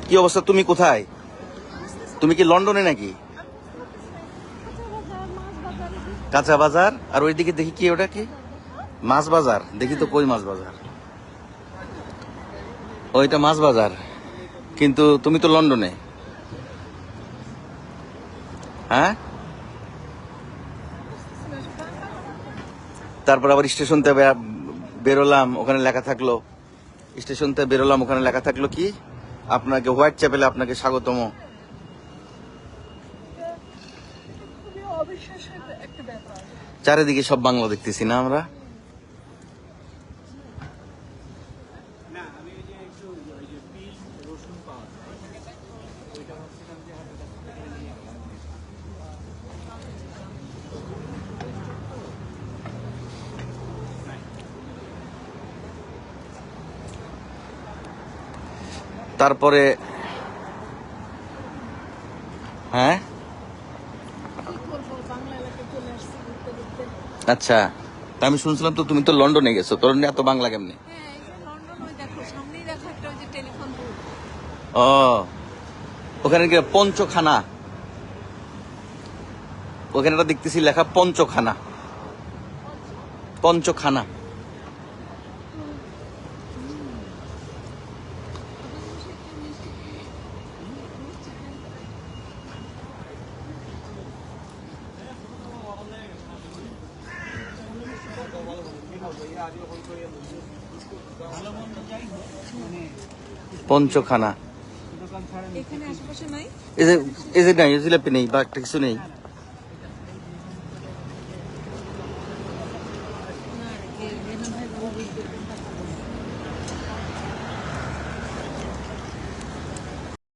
কি অবস্থা? তুমি কোথায়? তুমি কি লন্ডনে নাকি? কাঁচা বাজার। আর ওইদিকে দেখি কি, ওটা কি মাছ বাজার? দেখি তো কই মাছ বাজার? ওইটা মাছ বাজার, কিন্তু তুমি তো লন্ডনে। হ্যাঁ, তারপর আবার স্টেশন থেকে বেরোলাম, ওখানে লেখা থাকলো, স্টেশন থেকে বেরোলাম, ওখানে লেখা থাকলো কি, আপনাকে হোয়াইট চ্যাপেলে আপনাকে স্বাগতম। চারিদিকে সব বাংলা দেখতেছি না আমরা? তারপরে হ্যাঁ, আচ্ছা, তা আমি শুনছিলাম তো তুমি তো লন্ডনে গেছো, তোর এত বাংলা কেমনে? ও, ওখানে কি পঞ্চখানা? ওখানে দেখতেছি লেখা পঞ্চখানা, পঞ্চখানা। পঞ্চখানা এই যে নাই, জিলাপি নেই বা একটা কিছু নেই।